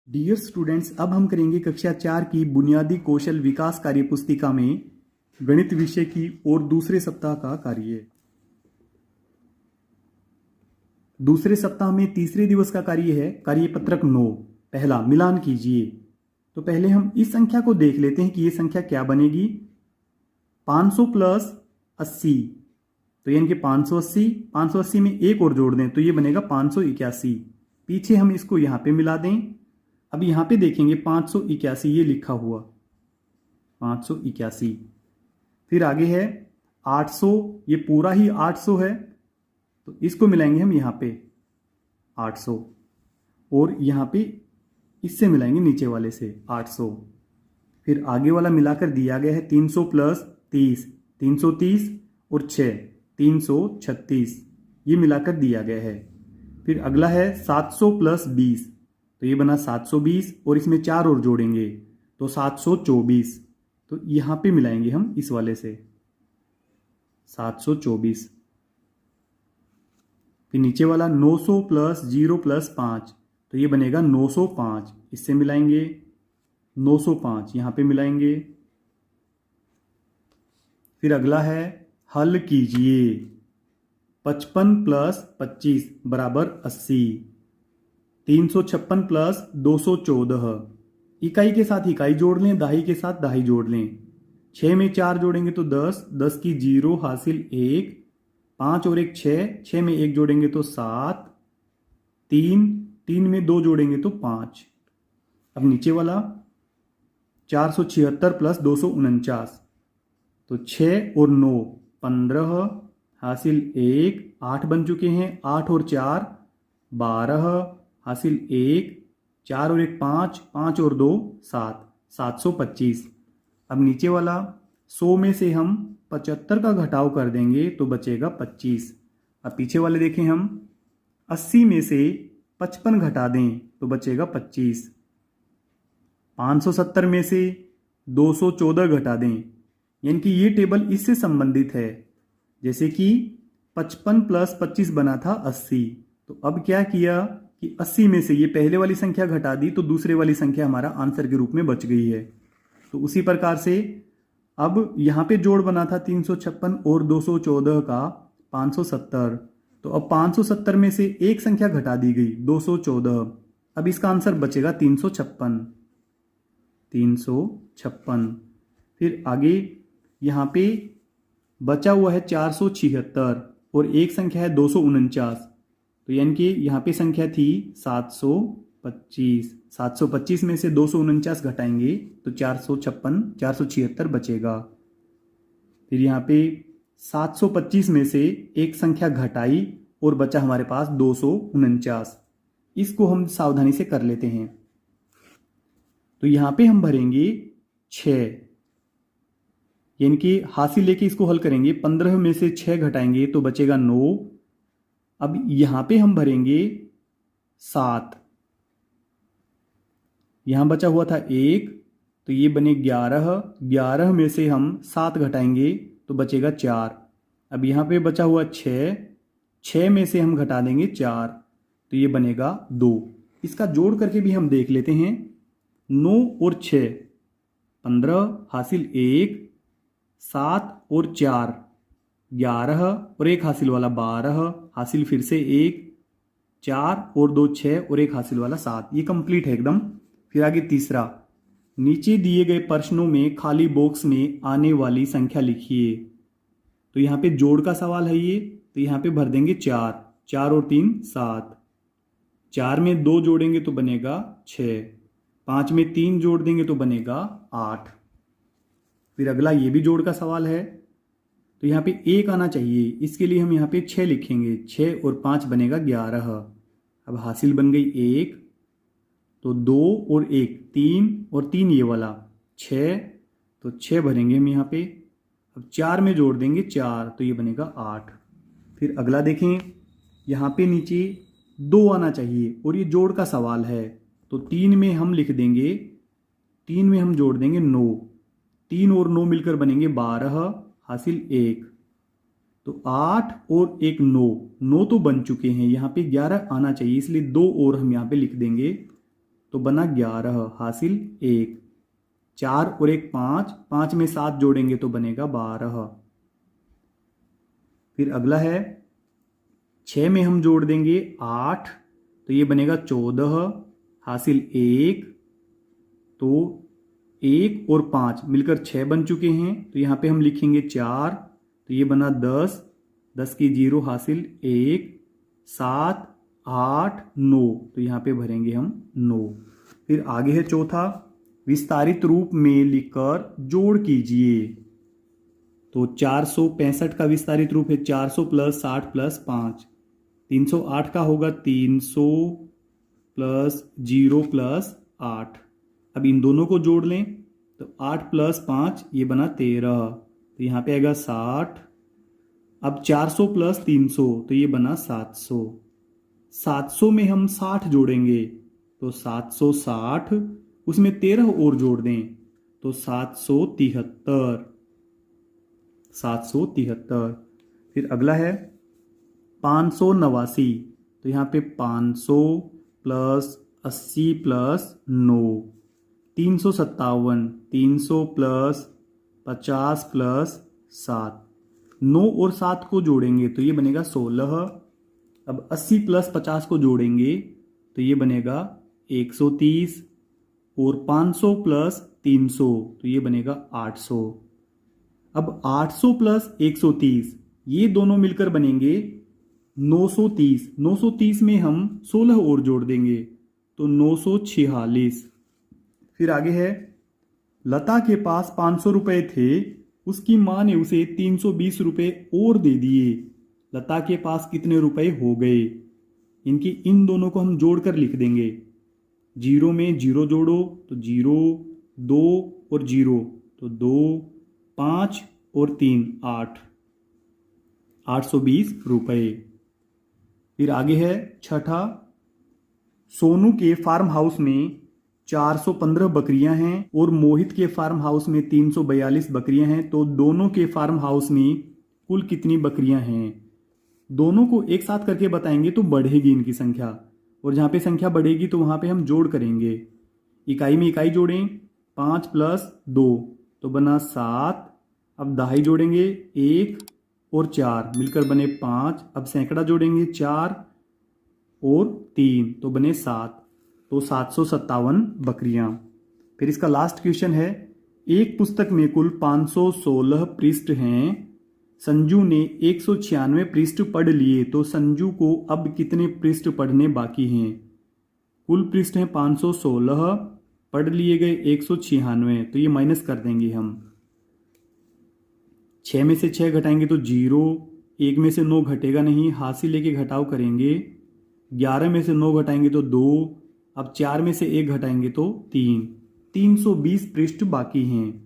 Dear students, अब हम करेंगे कक्षा 4 की बुनियादी कौशल विकास कार्य पुस्तिका में गणित विषय की और दूसरे सप्ताह का कार्य। दूसरे सप्ताह में तीसरे दिवस का कार्य है कार्यपत्रक 9। पहला, मिलान कीजिए। तो पहले हम इस संख्या को देख लेते हैं कि ये संख्या क्या बनेगी। 500 प्लस 80, तो यानी कि 580 में एक और जोड़ दें तो ये बनेगा 581। पीछे हम इसको यहाँ पे मिला दें। अब यहाँ पे देखेंगे 581 ये लिखा हुआ 581। फिर आगे है 800, ये पूरा ही 800 है तो इसको मिलाएंगे हम यहाँ पे 800, और यहाँ पे इससे मिलाएंगे नीचे वाले से 800। फिर आगे वाला मिलाकर दिया गया है 300 प्लस 30, 330 और 6 336, ये मिलाकर दिया गया है। फिर अगला है 700 प्लस 20, तो ये बना 720 और इसमें 4 और जोड़ेंगे तो 724, तो यहाँ पे मिलाएंगे हम इस वाले से 724। फिर नीचे वाला 900 प्लस 0 प्लस 5, तो ये बनेगा 905, इससे मिलाएंगे 905, यहाँ पे मिलाएंगे। फिर अगला है हल कीजिए। 55 प्लस 25 बराबर 80, 356 प्लस 214, इकाई के साथ इकाई जोड़ लें, दहाई के साथ दहाई जोड़ लें। 6 में 4 जोड़ेंगे तो 10, 10 की 0 हासिल 1, 5 और 1 6, 6 में 1 जोड़ेंगे तो 7, 3, 3 में 2 जोड़ेंगे तो 5। अब नीचे वाला 476 प्लस 249, तो 6 और 9 15 हासिल 1, 8 बन चुके हैं। 8 और 4 12 हासिल 1, 4 और 1 5, 5 और 2 7, 725। अब नीचे वाला 100 में से हम 75 का घटाव कर देंगे तो बचेगा 25। अब पीछे वाले देखें हम 80 में से 55 घटा दें तो बचेगा 25। 570 में से 214 घटा दें, यानी कि ये टेबल इससे संबंधित है। जैसे कि 55 प्लस 25 बना था 80, तो अब क्या किया कि 80 में से ये पहले वाली संख्या घटा दी तो दूसरे वाली संख्या हमारा आंसर के रूप में बच गई है। तो उसी प्रकार से अब यहाँ पे जोड़ बना था 356 और 214 का 570, तो अब 570 में से एक संख्या घटा दी गई 214, अब इसका आंसर बचेगा 356। फिर आगे यहाँ पे बचा हुआ है 476 और एक संख्या है 249, तो यानी कि यहाँ पे संख्या थी 725। 725 में से 249 घटाएंगे तो 476 बचेगा। फिर यहाँ पे 725 में से एक संख्या घटाई और बचा हमारे पास 249, इसको हम सावधानी से कर लेते हैं। तो यहाँ पे हम भरेंगे 6, यानी कि हासिल लेके इसको हल करेंगे। 15 में से 6 घटाएंगे तो बचेगा 9। अब यहां पे हम भरेंगे 7, यहां बचा हुआ था 1, तो ये बने 11। 11 में से हम 7 घटाएंगे तो बचेगा 4। अब यहां पे बचा हुआ 6, 6 में से हम घटा देंगे 4, तो ये बनेगा 2। इसका जोड़ करके भी हम देख लेते हैं। 9 और 6 15 हासिल 1, 7 और 4 11 और एक हासिल वाला 12 हासिल फिर से 1, 4 और 2 6 और एक हासिल वाला 7, ये कंप्लीट है एकदम। फिर आगे तीसरा, नीचे दिए गए प्रश्नों में खाली बॉक्स में आने वाली संख्या लिखिए। तो यहाँ पे जोड़ का सवाल है ये, तो यहाँ पे भर देंगे 4, 4 और 3 7, 4 में 2 जोड़ेंगे तो बनेगा 6, 5 में 3 जोड़ देंगे तो बनेगा 8। फिर अगला ये भी जोड़ का सवाल है, तो यहाँ पे 1 आना चाहिए, इसके लिए हम यहाँ पे 6 लिखेंगे। 6 और 5 बनेगा 11। अब हासिल बन गई 1, तो 2 और 1 3 और 3 ये वाला 6, तो 6 भरेंगे हम यहाँ पे। अब 4 में जोड़ देंगे 4, तो ये बनेगा 8। फिर अगला देखें, यहाँ पे नीचे 2 आना चाहिए और ये जोड़ का सवाल है, तो 3 में हम लिख देंगे, 3 में हम जोड़ देंगे 9, 3 और 9 मिलकर बनेंगे 12 हासिल 1, तो 8 और 1 9 तो बन चुके हैं। यहाँ पे 11 आना चाहिए, इसलिए 2 और हम यहाँ पे लिख देंगे, तो बना 11, हासिल 1। 4 और 1 5, 5 में 7 जोड़ेंगे तो बनेगा 12। फिर अगला है 6 में हम जोड़ देंगे 8, तो ये बनेगा 14, हासिल 1। तो 1 और 5 मिलकर 6 बन चुके हैं, तो यहाँ पे हम लिखेंगे 4, तो ये बना 10, 10 की 0 हासिल 1, 7 8 9, तो यहाँ पे भरेंगे हम 9। फिर आगे है चौथा, विस्तारित रूप में लिखकर जोड़ कीजिए। तो 465 का विस्तारित रूप है 400 प्लस 60 प्लस 5। 308 का होगा 300 प्लस 0 प्लस 8। अब इन दोनों को जोड़ लें तो 8 प्लस 5 ये बना 13, तो यहाँ पे आएगा 60। अब 400 प्लस 300 तो ये बना 700। 700 में हम 60 जोड़ेंगे तो 760, उसमें 13 और जोड़ दें तो 773। 773। फिर अगला है 589, तो यहाँ पे 500 प्लस 80 प्लस 9। 357, 300 plus 50 plus 7। 9 और 7 को जोड़ेंगे तो ये बनेगा 16। अब 80 प्लस 50 को जोड़ेंगे तो ये बनेगा 130। और 500 प्लस 300 तो ये बनेगा 800। अब 800 प्लस 130 ये दोनों मिलकर बनेंगे 930। 930 में हम 16 और जोड़ देंगे तो 946। फिर आगे है लता के पास 500 रुपए थे, उसकी माँ ने उसे 320 रुपए और दे दिए। लता के पास कितने रुपए हो गए? इन दोनों को हम जोड़कर लिख देंगे। 0 में 0 जोड़ो तो 0, 2 और 0 तो 2, 5 और 3 8, 820 रुपए। फिर आगे है छठा, सोनू के फार्म हाउस में 415 बकरियां हैं और मोहित के फार्म हाउस में 342 बकरियां हैं, तो दोनों के फार्म हाउस में कुल कितनी बकरियां हैं? दोनों को एक साथ करके बताएंगे तो बढ़ेगी इनकी संख्या, और जहाँ पे संख्या बढ़ेगी तो वहाँ पे हम जोड़ करेंगे। इकाई में इकाई जोड़ें, 5 प्लस 2 तो बना 7। अब दहाई जोड़ेंगे 1 और 4 मिलकर बने 5। अब सैकड़ा जोड़ेंगे 4 और 3 तो बने 7, तो 757 बकरियां। फिर इसका लास्ट क्वेश्चन है, एक पुस्तक में कुल 516 पृष्ठ हैं, संजू ने 196 पृष्ठ पढ़ लिए, तो संजू को अब कितने पृष्ठ पढ़ने बाकी हैं? कुल पृष्ठ हैं 516, पढ़ लिए गए 196, तो ये माइनस कर देंगे हम। 6 में से 6 घटाएंगे तो 0, 1 में से 9 घटेगा नहीं, हासिल लेके घटाव करेंगे। 11 में से 9 घटाएंगे तो 2, अब 4 में से 1 घटाएंगे तो 3। 320 पृष्ठ बाकी हैं।